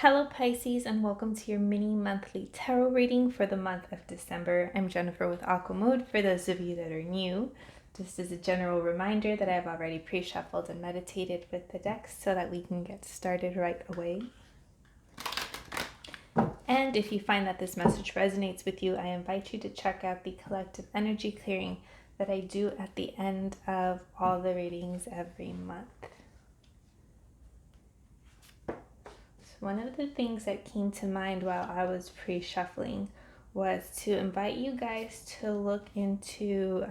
Hello Pisces, and welcome to your mini monthly tarot reading for the month of December. I'm Jennifer with Aqua Mode. For those of you that are new, just as a general reminder that I've already pre-shuffled and meditated with the decks so that we can get started right away. And if you find that this message resonates with you, I invite you to check out the collective energy clearing that I do at the end of all the readings every month. One of the things that came to mind while I was pre-shuffling was to invite you guys to look into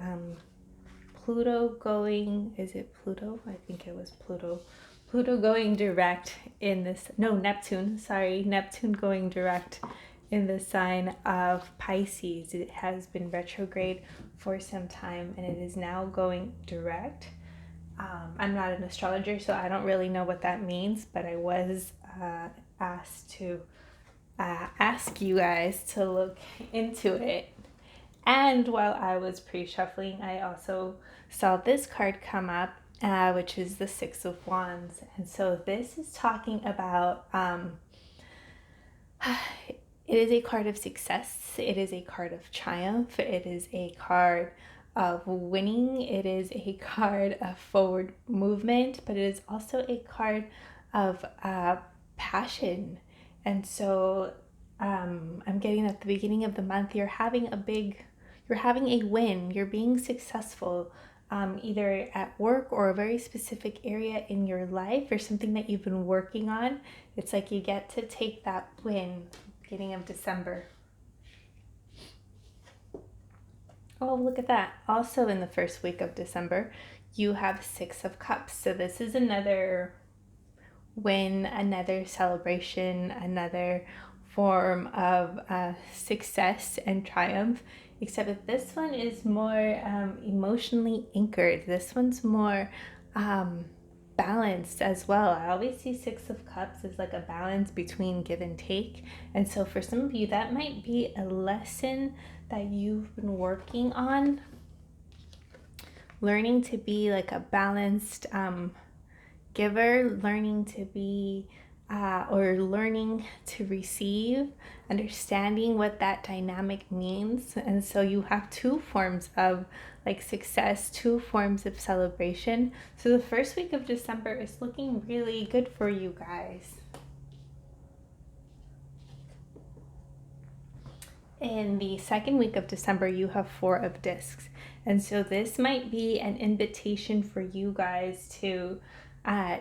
Pluto going, is it Pluto? I think it was Pluto. Pluto going direct in this, no, Neptune going direct in the sign of Pisces. It has been retrograde for some time and it is now going direct. I'm not an astrologer, so I don't really know what that means, but I was asked to ask you guys to look into it. And while I was pre-shuffling, I also saw this card come up, which is the Six of Wands. And so this is talking about, it is a card of success. It is a card of triumph. It is a card of winning. It is a card of forward movement, but it is also a card of passion. And so I'm getting at the beginning of the month, you're having a win, you're being successful, either at work or a very specific area in your life or something that you've been working on. It's like you get to take that win beginning of December. Oh, look at that. Also in the first week of December, you have Six of Cups. So this is another win, another celebration, another form of success and triumph, except that this one is more emotionally anchored. This one's more balanced as well. I always see Six of Cups as like a balance between give and take. And so for some of you, that might be a lesson that you've been working on, learning to be like a balanced giver, learning to be or learning to receive, understanding what that dynamic means. And so you have two forms of like success, two forms of celebration. So the first week of December is looking really good for you guys. In the second week of December, you have Four of Discs. And so this might be an invitation for you guys to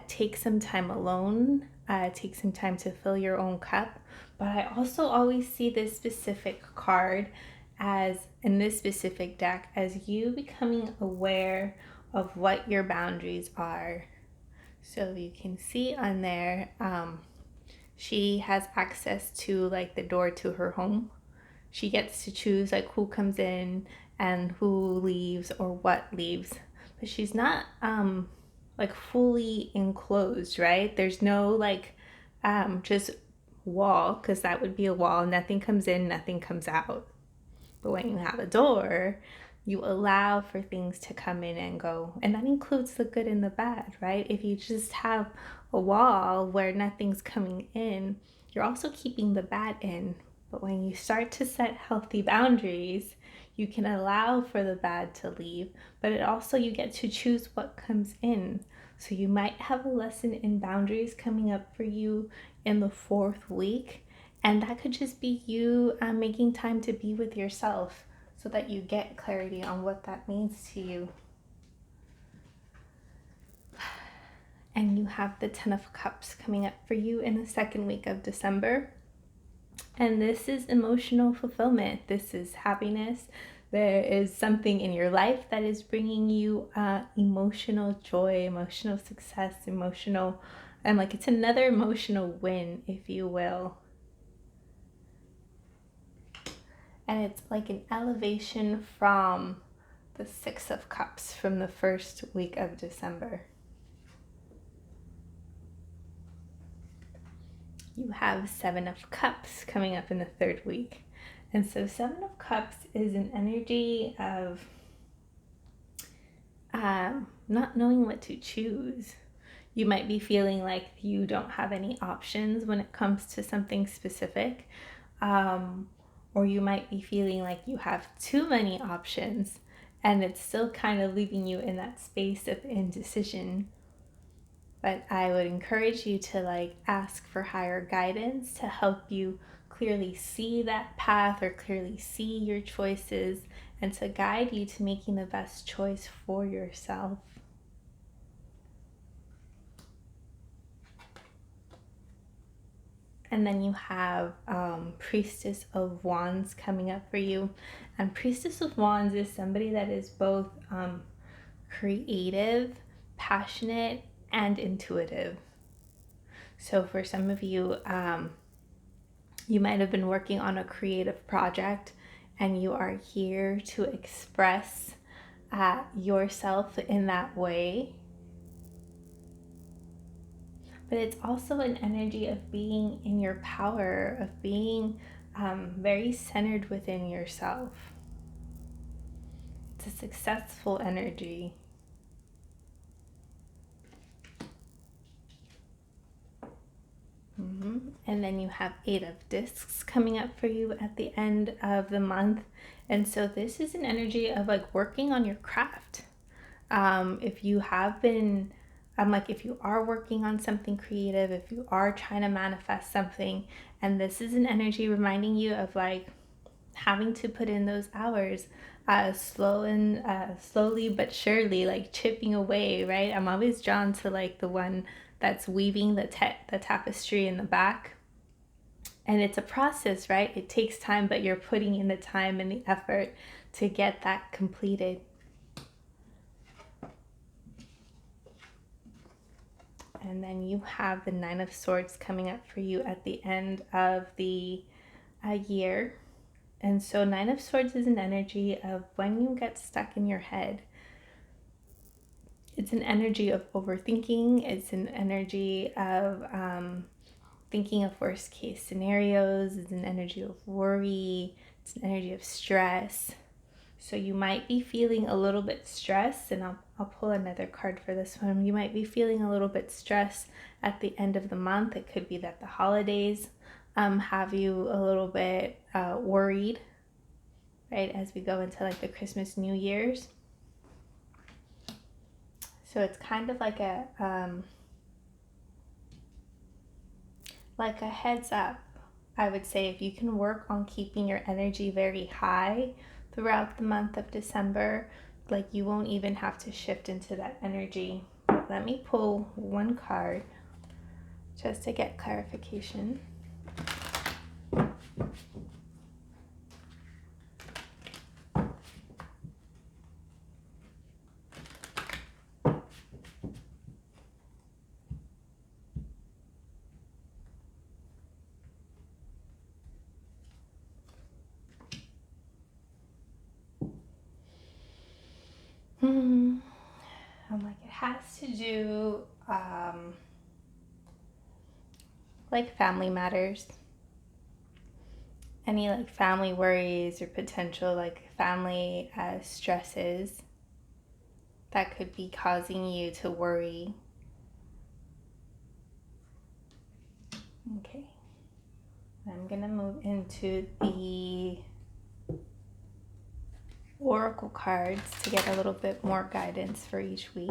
take some time alone, take some time to fill your own cup. But I also always see this specific card as, in this specific deck, as you becoming aware of what your boundaries are. So you can see on there, she has access to like the door to her home. She gets to choose like who comes in and who leaves or what leaves, but she's not like fully enclosed, right? There's no like just wall, because that would be a wall. Nothing comes in, nothing comes out. But when you have a door, you allow for things to come in and go, and that includes the good and the bad, right? If you just have a wall where nothing's coming in, you're also keeping the bad in. But when you start to set healthy boundaries, you can allow for the bad to leave, but it also, you get to choose what comes in. So you might have a lesson in boundaries coming up for you in the fourth week. And that could just be you making time to be with yourself so that you get clarity on what that means to you. And you have the Ten of Cups coming up for you in the second week of December. And this is emotional fulfillment. This is happiness. There is something in your life that is bringing you emotional joy, emotional success, emotional, and like it's another emotional win, if you will. And it's like an elevation from the Six of Cups from the first week of December. You have Seven of Cups coming up in the third week. And so Seven of Cups is an energy of not knowing what to choose. You might be feeling like you don't have any options when it comes to something specific. Or you might be feeling like you have too many options and it's still kind of leaving you in that space of indecision. But I would encourage you to like ask for higher guidance to help you clearly see that path or clearly see your choices and to guide you to making the best choice for yourself. And then you have Priestess of Wands coming up for you. And Priestess of Wands is somebody that is both creative, passionate, and intuitive. So for some of you, you might have been working on a creative project and you are here to express yourself in that way. But it's also an energy of being in your power, of being very centered within yourself. It's a successful energy. And then you have 8 of Discs coming up for you at the end of the month. And so this is an energy of like working on your craft. If you have been, if you are working on something creative, if you are trying to manifest something, and this is an energy reminding you of like having to put in those hours, slowly but surely, like chipping away, right? I'm always drawn to like the one that's weaving the tapestry in the back. And it's a process, right? It takes time, but you're putting in the time and the effort to get that completed. And then you have the 9 of Swords coming up for you at the end of the year. And so 9 of Swords is an energy of when you get stuck in your head. It's an energy of overthinking. It's an energy of thinking of worst case scenarios. It's an energy of worry. It's an energy of stress. So you might be feeling a little bit stressed, and I'll pull another card for this one. You might be feeling a little bit stressed at the end of the month. It could be that the holidays have you a little bit worried, right, as we go into like the Christmas, New Year's. So it's kind of like a heads up. I would say if you can work on keeping your energy very high throughout the month of December, like you won't even have to shift into that energy. But let me pull one card just to get clarification. I'm like, it has to do like family matters. Any like family worries or potential like family stresses that could be causing you to worry. Okay. I'm gonna move into the oracle cards to get a little bit more guidance for each week.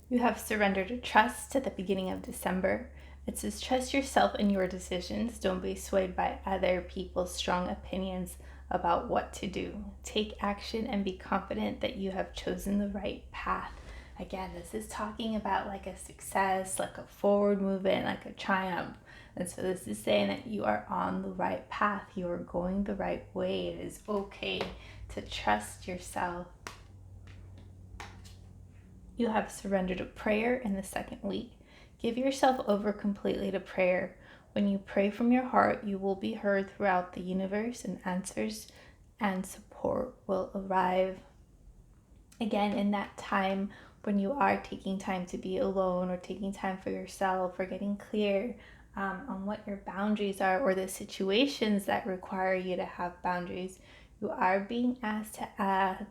You have surrender to trust at the beginning of December. It says, trust yourself and your decisions. Don't be swayed by other people's strong opinions about what to do. Take action and be confident that you have chosen the right path. Again, this is talking about like a success, like a forward movement, like a triumph. And so this is saying that you are on the right path. You are going the right way. It is okay to trust yourself. You have surrendered to prayer in the second week. Give yourself over completely to prayer. When you pray from your heart, you will be heard throughout the universe, and answers and support will arrive again, in that time when you are taking time to be alone or taking time for yourself or getting clear on what your boundaries are or the situations that require you to have boundaries, you are being asked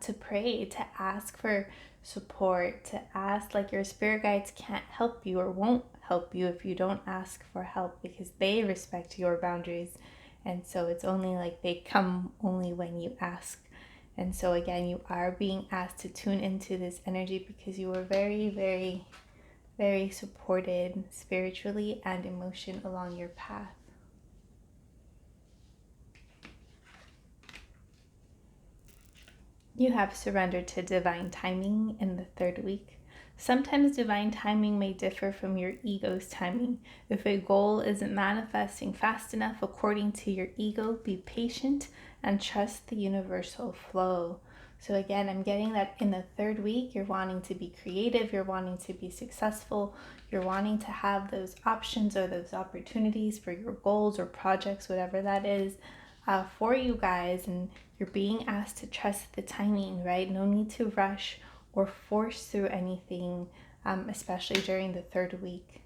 to pray, to ask for support, to ask, like, your spirit guides can't help you or won't help you if you don't ask for help, because they respect your boundaries. And so it's only like they come only when you ask. And so again, you are being asked to tune into this energy because you are very, very, very supported spiritually and emotion along your path. You have surrendered to divine timing in the third week. Sometimes divine timing may differ from your ego's timing. If a goal isn't manifesting fast enough according to your ego, be patient and trust the universal flow. So again, I'm getting that in the third week, you're wanting to be creative, you're wanting to be successful, you're wanting to have those options or those opportunities for your goals or projects, whatever that is, for you guys. And you're being asked to trust the timing, right? No need to rush or force through anything, especially during the third week.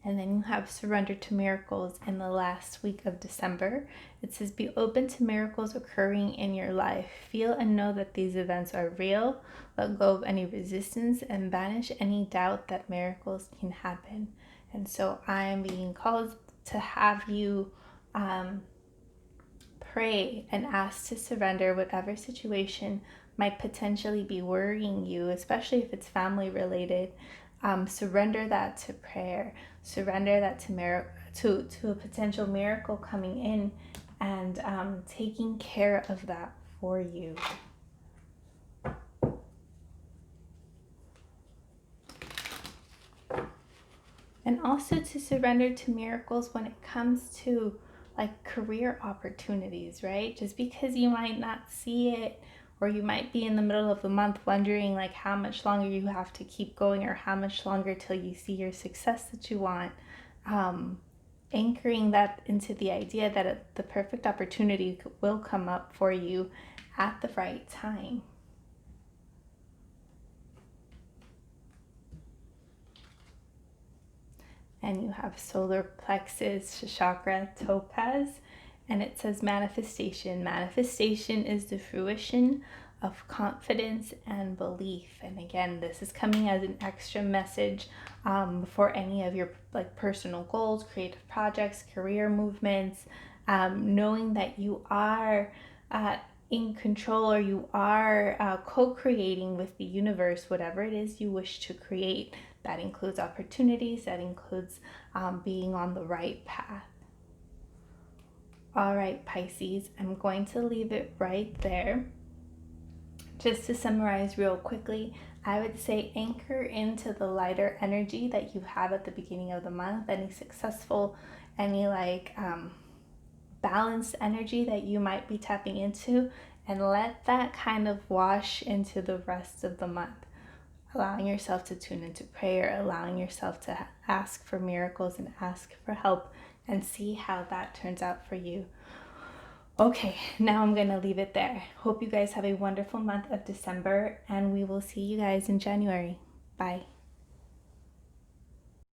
And then you have surrender to miracles in the last week of December. It says, be open to miracles occurring in your life. Feel and know that these events are real. Let go of any resistance and banish any doubt that miracles can happen. And so I am being called to have you pray and ask to surrender whatever situation might potentially be worrying you, especially if it's family related. Surrender that to prayer. Surrender that to a potential miracle coming in and taking care of that for you. And also to surrender to miracles when it comes to like career opportunities, right? Just because you might not see it, or you might be in the middle of the month wondering like how much longer you have to keep going or how much longer till you see your success that you want. Anchoring that into the idea that the perfect opportunity will come up for you at the right time. And you have solar plexus chakra topaz, and it says manifestation. Manifestation is the fruition of confidence and belief. And again, this is coming as an extra message for any of your like personal goals, creative projects, career movements, knowing that you are in control, or you are co-creating with the universe whatever it is you wish to create. That includes opportunities, that includes being on the right path. All right, Pisces, I'm going to leave it right there. Just to summarize real quickly, I would say anchor into the lighter energy that you have at the beginning of the month, any successful, any balanced energy that you might be tapping into, and let that kind of wash into the rest of the month. Allowing yourself to tune into prayer, allowing yourself to ask for miracles and ask for help, and see how that turns out for you. Okay, now I'm going to leave it there. Hope you guys have a wonderful month of December, and we will see you guys in January. Bye.